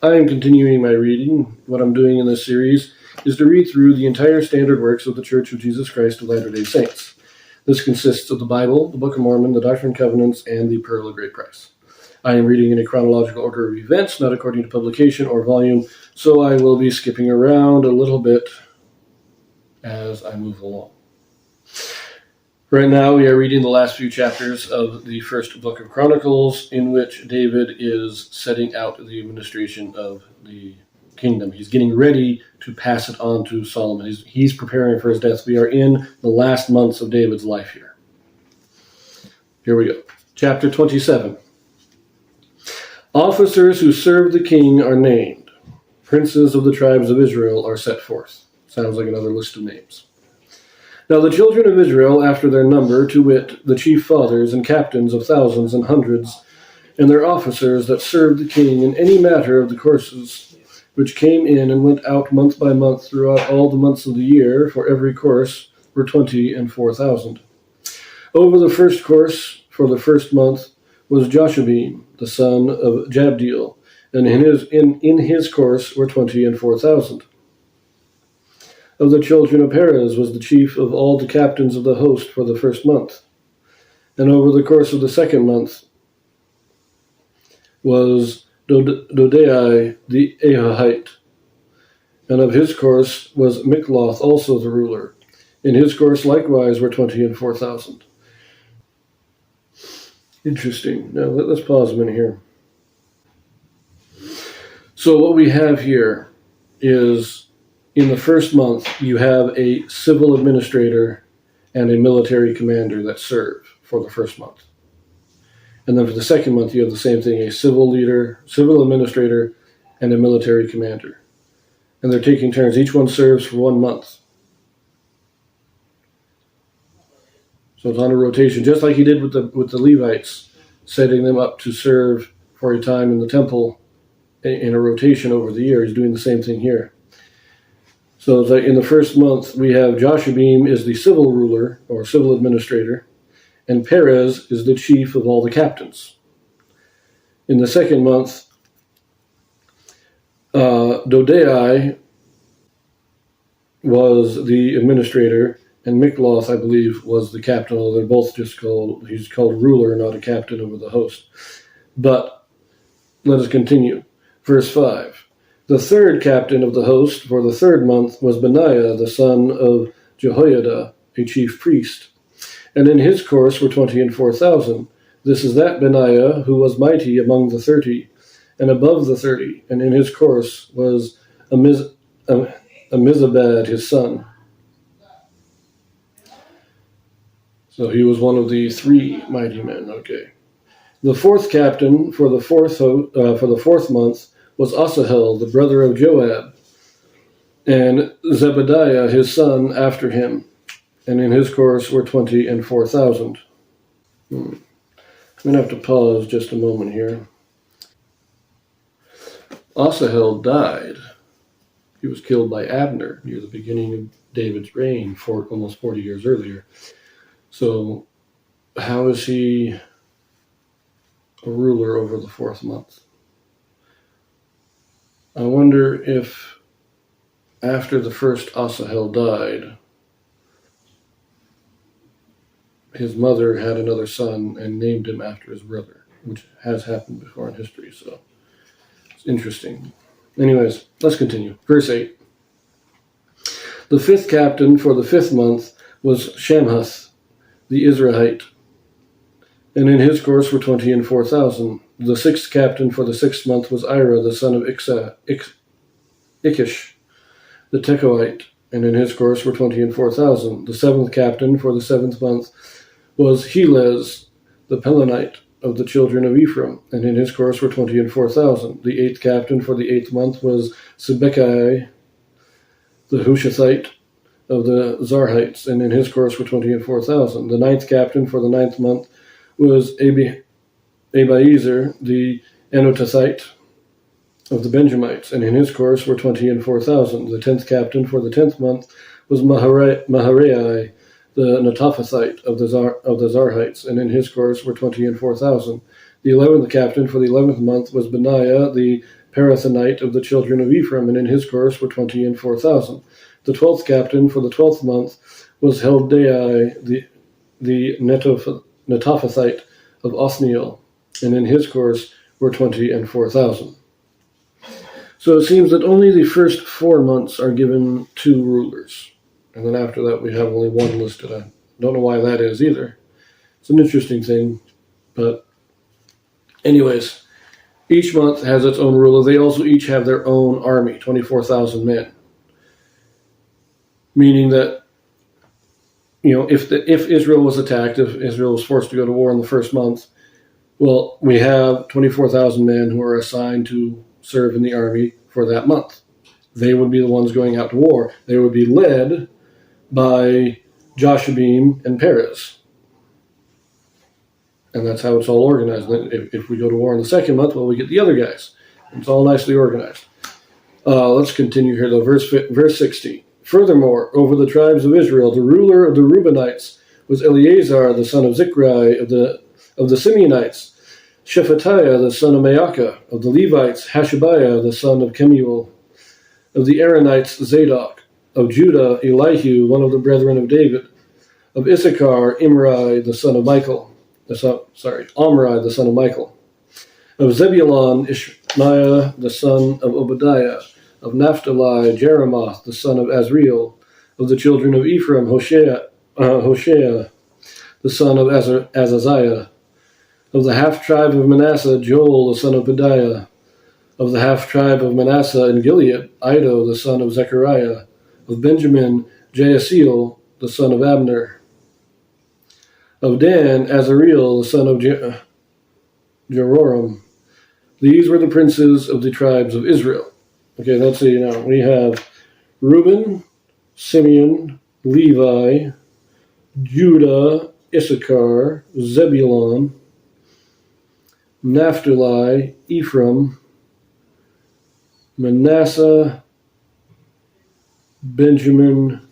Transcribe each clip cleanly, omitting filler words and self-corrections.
I am continuing my reading. What I'm doing in this series is to read through the entire standard works of the Church of Jesus Christ of Latter-day Saints. This consists of the Bible, the Book of Mormon, the Doctrine and Covenants, and the Pearl of Great Price. I am reading in a chronological order of events, not according to publication or volume, so I will be skipping around a little bit as I move along. Right now we are reading the last few chapters of the first book of Chronicles, in which David is setting out the administration of the kingdom. He's getting ready to pass it on to Solomon. He's preparing for his death. We are in the last months of David's life here. Here we go. Chapter 27. Officers who serve the king are named. Princes of the tribes of Israel are set forth. Sounds like another list of names. Now the children of Israel, after their number, to wit, the chief fathers and captains of thousands and hundreds, and their officers that served the king in any matter of the courses, which came in and went out month by month throughout all the months of the year, for every course, were 24,000. Over the first course, for the first month, was Joshabim, the son of Jabdiel, and in his course were 24,000. Of the children of Perez was the chief of all the captains of the host for the first month. And over the course of the second month was Dodai the Ahahite. And of his course was Mikloth also the ruler. In his course likewise were 24,000. Interesting. Now let's pause a minute here. So what we have here is, in the first month, you have a civil administrator and a military commander that serve for the first month. And then for the second month, you have the same thing, a civil leader, civil administrator, and a military commander. And they're taking turns. Each one serves for 1 month. So it's on a rotation, just like he did with the Levites, setting them up to serve for a time in the temple in a rotation over the year. He's doing the same thing here. So in the first month, we have Joshabim is the civil ruler or civil administrator, and Perez is the chief of all the captains. In the second month, Dodai was the administrator, and Mikloth, I believe, was the captain, although they're both he's called ruler, not a captain over the host. But let us continue. Verse 5. The third captain of the host for the third month was Benaiah, the son of Jehoiada, a chief priest. And in his course were 24,000. This is that Benaiah who was mighty among the 30, and above the 30. And in his course was Amizabad, his son. So he was one of the 3 mighty men. Okay. The fourth captain for the fourth month was Asahel, the brother of Joab, and Zebediah, his son, after him. And in his course were 24,000. I'm going to have to pause just a moment here. Asahel died. He was killed by Abner near the beginning of David's reign, almost 40 years earlier. So how is he a ruler over the fourth month? I wonder if after the first Asahel died, his mother had another son and named him after his brother, which has happened before in history, so it's interesting. Anyways, let's continue. Verse 8. The fifth captain for the fifth month was Shamhuth, the Israelite, and in his course were 24,000. The sixth captain for the sixth month was Ira, the son of Ikish, the Tekoite, and in his course were 24,000. The seventh captain for the seventh month was Helez, the Pelonite, of the children of Ephraim, and in his course were 24,000. The eighth captain for the eighth month was Sibekai, the Hushathite, of the Zarhites, and in his course were 24,000. The ninth captain for the ninth month was Abiezer, the Anotathite, of the Benjamites, and in his course were 24,000. The 10th captain for the 10th month was Maharai, the Netophathite of the Zarhites, and in his course were 24,000. The 11th captain for the 11th month was Benaiah, the Parathonite of the children of Ephraim, and in his course were 20 and 4,000. The 12th captain for the 12th month was Heldai, the Netophathite of Othniel, and in his course were 20 and 4,000. So it seems that only the first 4 months are given 2 rulers. And then after that we have only 1 listed. I don't know why that is either. It's an interesting thing. But anyways, each month has its own ruler. They also each have their own army, 24,000 men. Meaning that, if Israel was attacked, if Israel was forced to go to war in the first month, well, we have 24,000 men who are assigned to serve in the army for that month. They would be the ones going out to war. They would be led by Joshabim and Perez. And that's how it's all organized. If we go to war in the second month, well, we get the other guys. It's all nicely organized. Let's continue here, though. Verse 16. Furthermore, over the tribes of Israel, the ruler of the Reubenites was Eleazar, the son of Zichri, of the Simeonites, Shephatiah, the son of Maacah, of the Levites, Hashabiah, the son of Kemuel, of the Aaronites, Zadok, of Judah, Elihu, one of the brethren of David, of Issachar, Omri, the son of Michael, of Zebulun, Ishmaiah, the son of Obadiah, of Naphtali, Jeremoth, the son of Azriel, of the children of Ephraim, Hoshea, the son of Azaziah, of the half-tribe of Manasseh, Joel, the son of Pedaiah, of the half-tribe of Manasseh in Gilead, Iddo, the son of Zechariah, of Benjamin, Jaasiel, the son of Abner, of Dan, Azareel, the son of Jeroram. These were the princes of the tribes of Israel. Okay, let's see now. We have Reuben, Simeon, Levi, Judah, Issachar, Zebulun, Naphtali, Ephraim, Manasseh, Benjamin,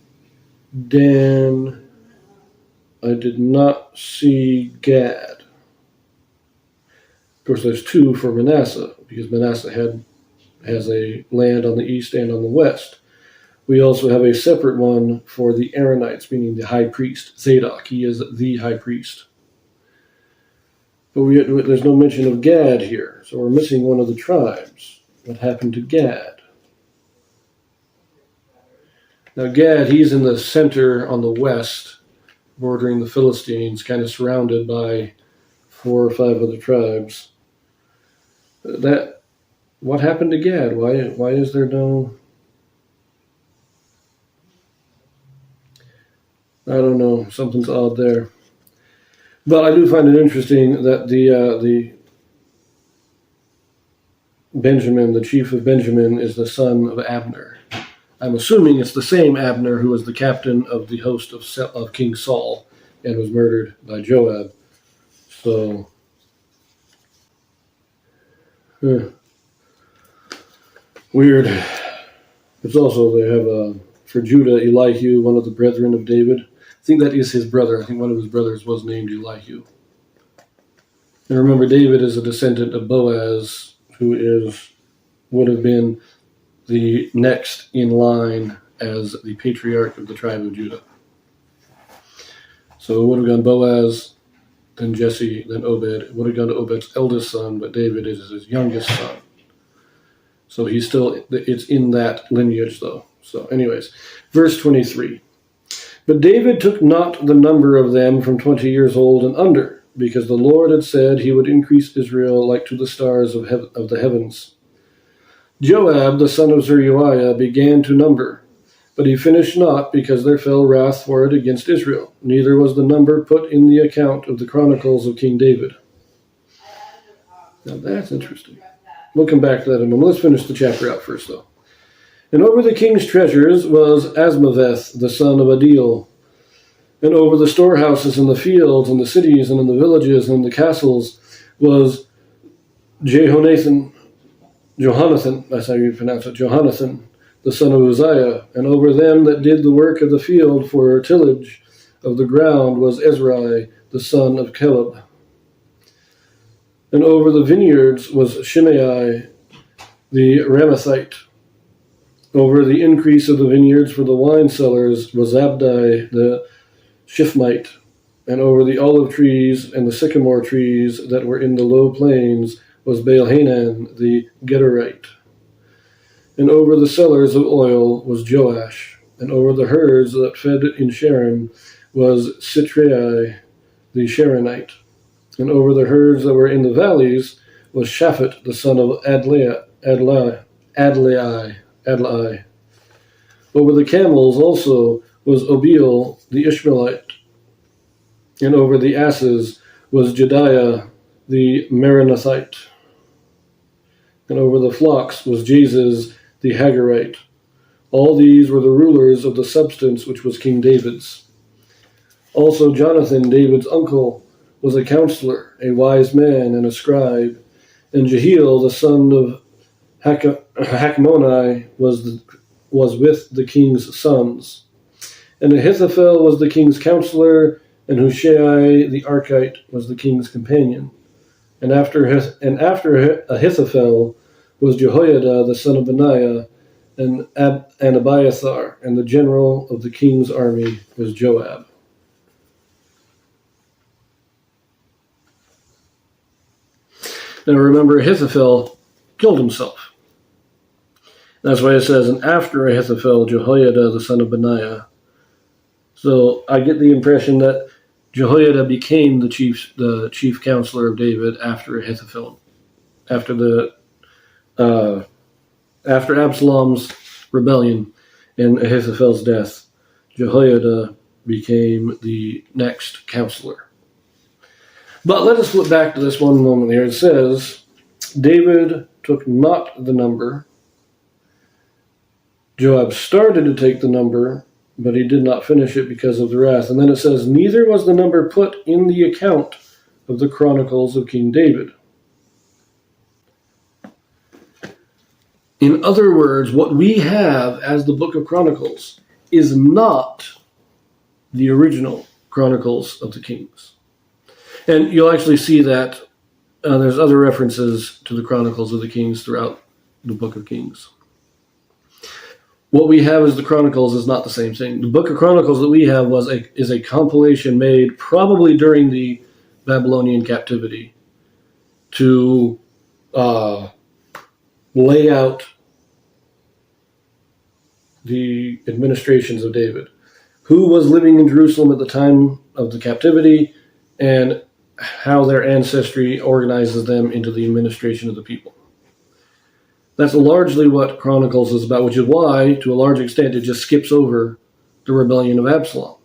Dan. I did not see Gad. Of course, there's 2 for Manasseh, because Manasseh has a land on the east and on the west. We also have a separate one for the Aaronites, meaning the high priest, Zadok. He is the high priest. But there's no mention of Gad here, so we're missing one of the tribes. What happened to Gad? Now Gad, he's in the center on the west, bordering the Philistines, kind of surrounded by 4 or 5 other tribes. What happened to Gad? Why is there no... I don't know. Something's odd there. But I do find it interesting that the Benjamin, the chief of Benjamin, is the son of Abner. I'm assuming it's the same Abner who was the captain of the host of King Saul and was murdered by Joab. So... weird. It's also, they have for Judah, Elihu, one of the brethren of David. I think that is his brother. I think one of his brothers was named Elihu. And remember, David is a descendant of Boaz, who would have been the next in line as the patriarch of the tribe of Judah. So it would have gone Boaz, then Jesse, then Obed. It would have gone to Obed's eldest son, but David is his youngest son. So it's in that lineage, though. So anyways, verse 23. But David took not the number of them from 20 years old and under, because the Lord had said he would increase Israel like to the stars of the heavens. Joab, the son of Zeruiah, began to number, but he finished not, because there fell wrath for it against Israel. Neither was the number put in the account of the Chronicles of King David. Now that's interesting. We'll come back to that in a moment. Let's finish the chapter out first, though. And over the king's treasures was Asmaveth, the son of Adil. And over the storehouses in the fields and the cities and in the villages and in the castles was Johannathan, that's how you pronounce it, Johannathan, the son of Uzziah. And over them that did the work of the field for tillage of the ground was Ezrai, the son of Caleb. And over the vineyards was Shimei, the Ramathite. Over the increase of the vineyards for the wine cellars was Abdai the Shifmite, and over the olive trees and the sycamore trees that were in the low plains was Baal-Hanan the Gedorite. And over the cellars of oil was Joash, and over the herds that fed in Sharon was Sitrai the Sharonite, and over the herds that were in the valleys was Shaphat the son of Adlai. Over the camels also was Obil the Ishmaelite, and over the asses was Jediah the Maranathite, and over the flocks was Jesus the Hagarite. All these were the rulers of the substance which was King David's. Also Jonathan, David's uncle, was a counselor, a wise man, and a scribe, and Jehiel, the son of Hachmoni, was with the king's sons. And Ahithophel was the king's counselor, and Hushai the Archite was the king's companion. And after Ahithophel was Jehoiada the son of Benaiah, and Abiathar, and the general of the king's army was Joab. Now remember, Ahithophel killed himself. That's why it says, and after Ahithophel, Jehoiada the son of Benaiah. So I get the impression that Jehoiada became the chief counselor of David after Ahithophel, after Absalom's rebellion and Ahithophel's death. Jehoiada became the next counselor. But let us flip back to this one moment here. It says, David took not the number. Joab started to take the number, but he did not finish it because of the wrath. And then it says, neither was the number put in the account of the Chronicles of King David. In other words, what we have as the book of Chronicles is not the original Chronicles of the Kings. And you'll actually see that there's other references to the Chronicles of the Kings throughout the book of Kings. What we have as the Chronicles is not the same thing. The book of Chronicles that we have is a compilation made probably during the Babylonian captivity to lay out the administrations of David, who was living in Jerusalem at the time of the captivity, and how their ancestry organizes them into the administration of the people. That's largely what Chronicles is about, which is why, to a large extent, it just skips over the rebellion of Absalom.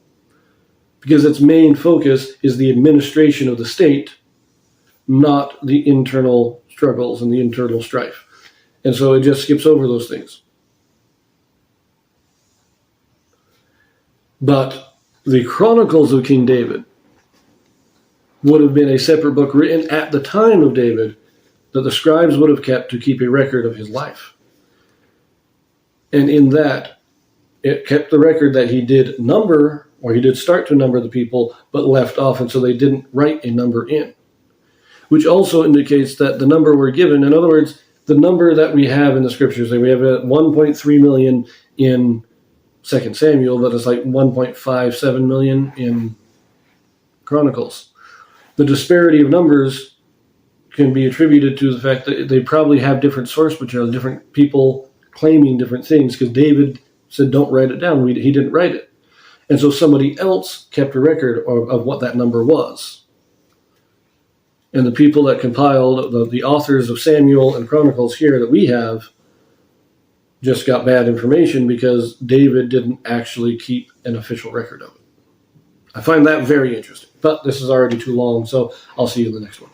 Because its main focus is the administration of the state, not the internal struggles and the internal strife. And so it just skips over those things. But the Chronicles of King David would have been a separate book written at the time of David that the scribes would have kept to keep a record of his life. And in that, it kept the record that he did number, or he did start to number the people, but left off, and so they didn't write a number in. Which also indicates that the number we're given, in other words, the number that we have in the scriptures, we have 1.3 million in 2 Samuel, but it's like 1.57 million in Chronicles. The disparity of numbers can be attributed to the fact that they probably have different source material, different people claiming different things, because David said, don't write it down. He didn't write it. And so somebody else kept a record of what that number was. And the people that compiled, the authors of Samuel and Chronicles here that we have, just got bad information because David didn't actually keep an official record of it. I find that very interesting. But this is already too long, so I'll see you in the next one.